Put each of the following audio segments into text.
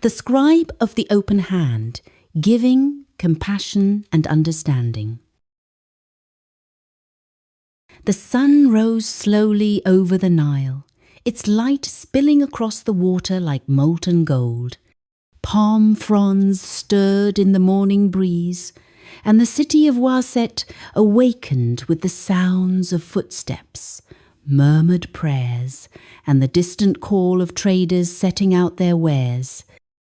the scribe of the open hand, giving, compassion, and understanding. The sun rose slowly over the Nile, its light spilling across the water like molten gold. Palm fronds stirred in the morning breeze, and the city of Waset awakened with the sounds of footsteps, murmured prayers, and the distant call of traders setting out their wares.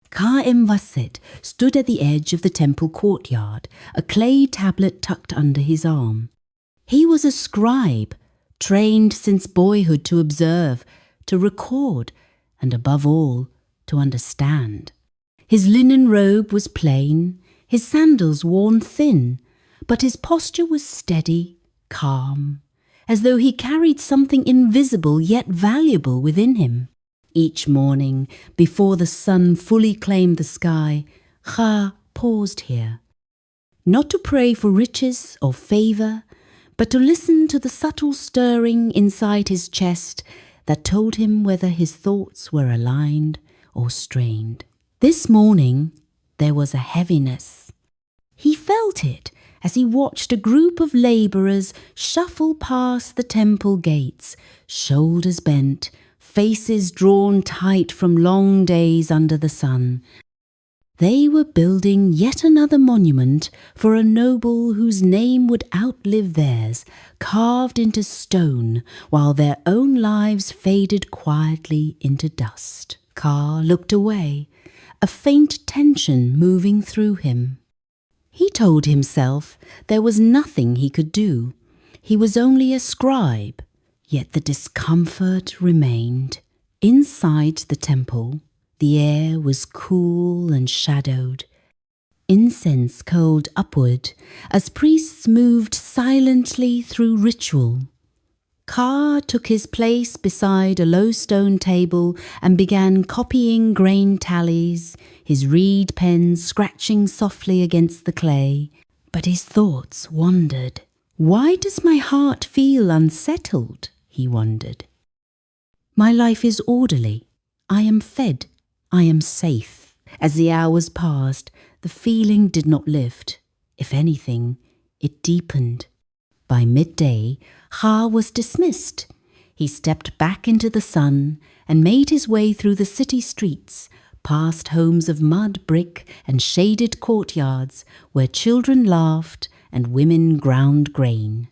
Ka'em Waset stood at the edge of the temple courtyard, a clay tablet tucked under his arm. He was a scribe, trained since boyhood to observe, to record, and above all, to understand. His linen robe was plain, his sandals worn thin, but his posture was steady, calm, as though he carried something invisible yet valuable within him. Each morning, before the sun fully claimed the sky, Ka paused here, not to pray for riches or favour, but to listen to the subtle stirring inside his chest that told him whether his thoughts were aligned or strained. This morning, there was a heaviness. He felt it as he watched a group of labourers shuffle past the temple gates, shoulders bent, faces drawn tight from long days under the sun. They were building yet another monument for a noble whose name would outlive theirs, carved into stone, while their own lives faded quietly into dust. Ka looked away, a faint tension moving through him. He told himself there was nothing he could do. He was only a scribe, yet the discomfort remained. Inside the temple, the air was cool and shadowed. Incense curled upward as priests moved silently through ritual. Ka took his place beside a low stone table and began copying grain tallies, his reed pen scratching softly against the clay. But his thoughts wandered. Why does my heart feel unsettled? He wondered. My life is orderly. I am fed. I am safe. As the hours passed, the feeling did not lift. If anything, it deepened. By midday, Ka was dismissed. He stepped back into the sun and made his way through the city streets, past homes of mud, brick, and shaded courtyards where children laughed and women ground grain.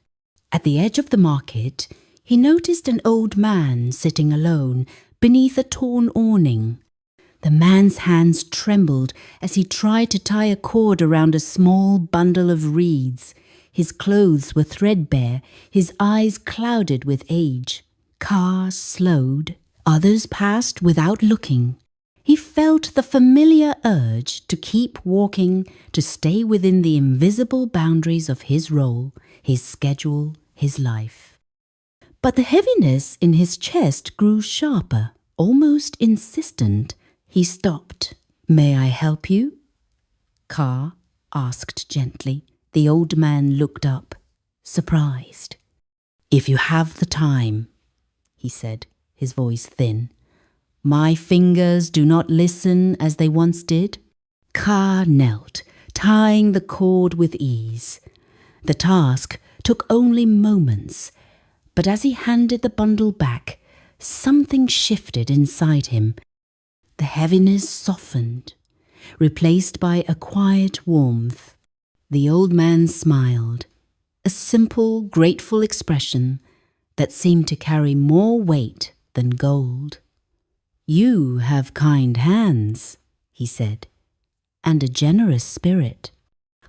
At the edge of the market, he noticed an old man sitting alone beneath a torn awning. The man's hands trembled as he tried to tie a cord around a small bundle of reeds. His clothes were threadbare, his eyes clouded with age. Ka slowed. Others passed without looking. He felt the familiar urge to keep walking, to stay within the invisible boundaries of his role, his schedule, his life. But the heaviness in his chest grew sharper, almost insistent. He stopped. "May I help you?" Ka asked gently. The old man looked up, surprised. "If you have the time," he said, his voice thin. "My fingers do not listen as they once did." Ka knelt, tying the cord with ease. The task took only moments, but as he handed the bundle back, something shifted inside him. The heaviness softened, replaced by a quiet warmth. The old man smiled, a simple, grateful expression that seemed to carry more weight than gold. "You have kind hands," he said, "and a generous spirit."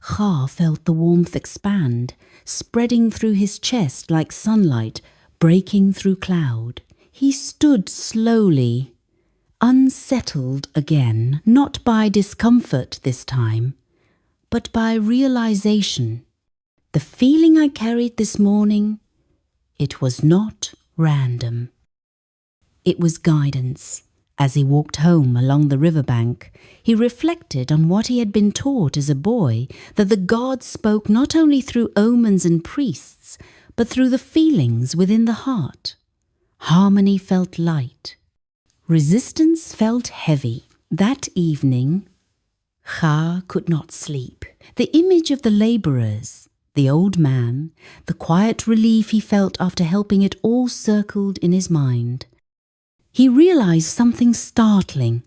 Ka felt the warmth expand, spreading through his chest like sunlight breaking through cloud. He stood slowly, unsettled again, not by discomfort this time, but by realization. The feeling I carried this morning, it was not random. It was guidance. As he walked home along the riverbank, he reflected on what he had been taught as a boy, that the gods spoke not only through omens and priests, but through the feelings within the heart. Harmony felt light. Resistance felt heavy. That evening, Ka could not sleep. The image of the labourers, the old man, the quiet relief he felt after helping it all circled in his mind. He realised something startling.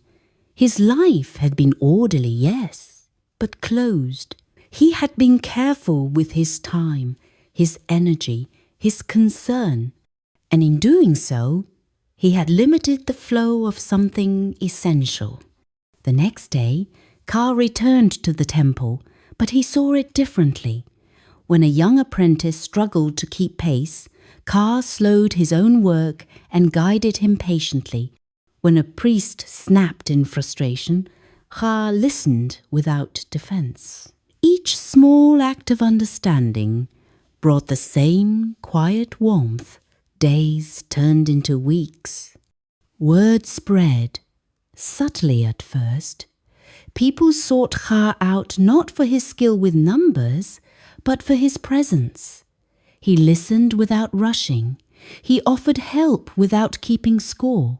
His life had been orderly, yes, but closed. He had been careful with his time, his energy, his concern, and in doing so, he had limited the flow of something essential. The next day, Ka returned to the temple, but he saw it differently. When a young apprentice struggled to keep pace, Ka slowed his own work and guided him patiently. When a priest snapped in frustration, Ka listened without defense. Each small act of understanding brought the same quiet warmth. Days turned into weeks. Word spread, subtly at first. People sought Ka out not for his skill with numbers, but for his presence. He listened without rushing. He offered help without keeping score.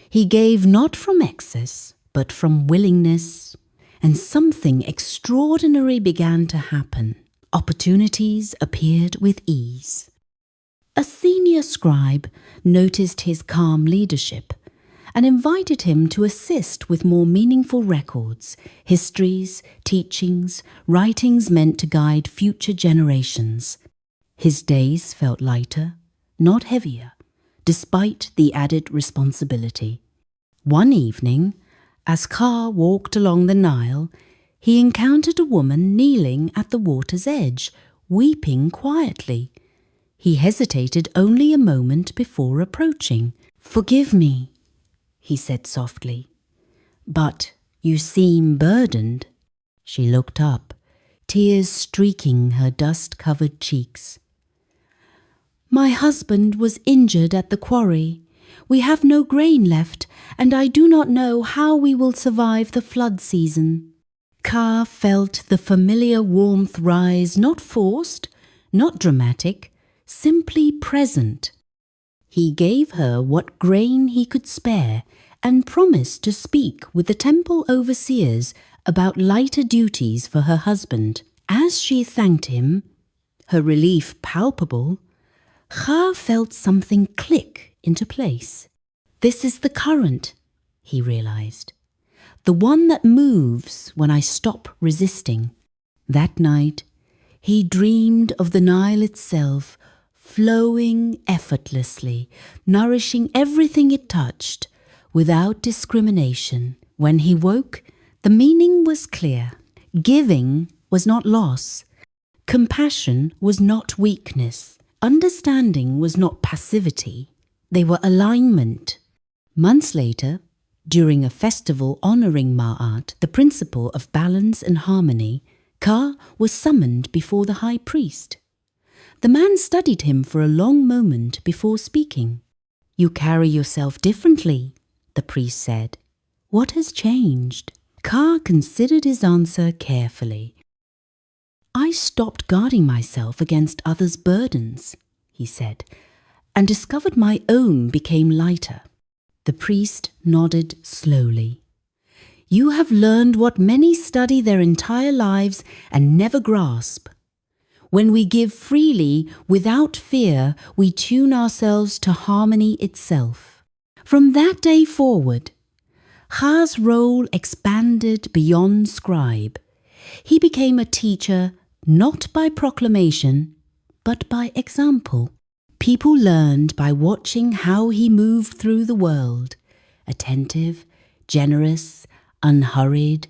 He gave not from excess, but from willingness. And something extraordinary began to happen. Opportunities appeared with ease. A senior scribe noticed his calm leadership and invited him to assist with more meaningful records, histories, teachings, writings meant to guide future generations. His days felt lighter, not heavier, despite the added responsibility. One evening, as Ka walked along the Nile, he encountered a woman kneeling at the water's edge, weeping quietly. He hesitated only a moment before approaching. "Forgive me," he said softly, "but you seem burdened." She looked up, tears streaking her dust-covered cheeks. "My husband was injured at the quarry. We have no grain left, and I do not know how we will survive the flood season." Ka felt the familiar warmth rise, not forced, not dramatic, simply present. He gave her what grain he could spare and promised to speak with the temple overseers about lighter duties for her husband. As she thanked him, her relief palpable, Ka felt something click into place. This is the current, he realized. The one that moves when I stop resisting. That night, he dreamed of the Nile itself, flowing effortlessly, nourishing everything it touched, without discrimination. When he woke, the meaning was clear. Giving was not loss. Compassion was not weakness. Understanding was not passivity. They were alignment. Months later, during a festival honoring Ma'at, the principle of balance and harmony, Ka was summoned before the high priest. The man studied him for a long moment before speaking. "You carry yourself differently," the priest said. "What has changed?" Ka considered his answer carefully. "I stopped guarding myself against others' burdens," he said, "and discovered my own became lighter." The priest nodded slowly. "You have learned what many study their entire lives and never grasp. When we give freely, without fear, we tune ourselves to harmony itself." From that day forward, Ka's role expanded beyond scribe. He became a teacher not by proclamation, but by example. People learned by watching how he moved through the world, attentive, generous, unhurried.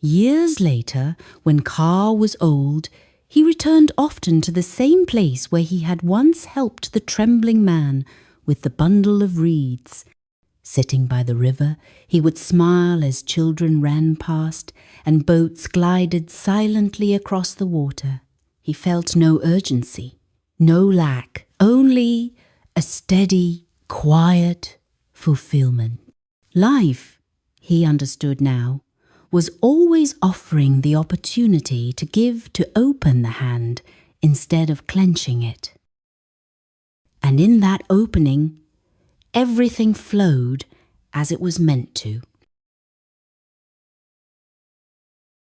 Years later, when Ka was old, he returned often to the same place where he had once helped the trembling man with the bundle of reeds. Sitting by the river, he would smile as children ran past and boats glided silently across the water. He felt no urgency, no lack, only a steady, quiet fulfillment. Life, he understood now, was always offering the opportunity to give, to open the hand instead of clenching it. And in that opening, everything flowed as it was meant to.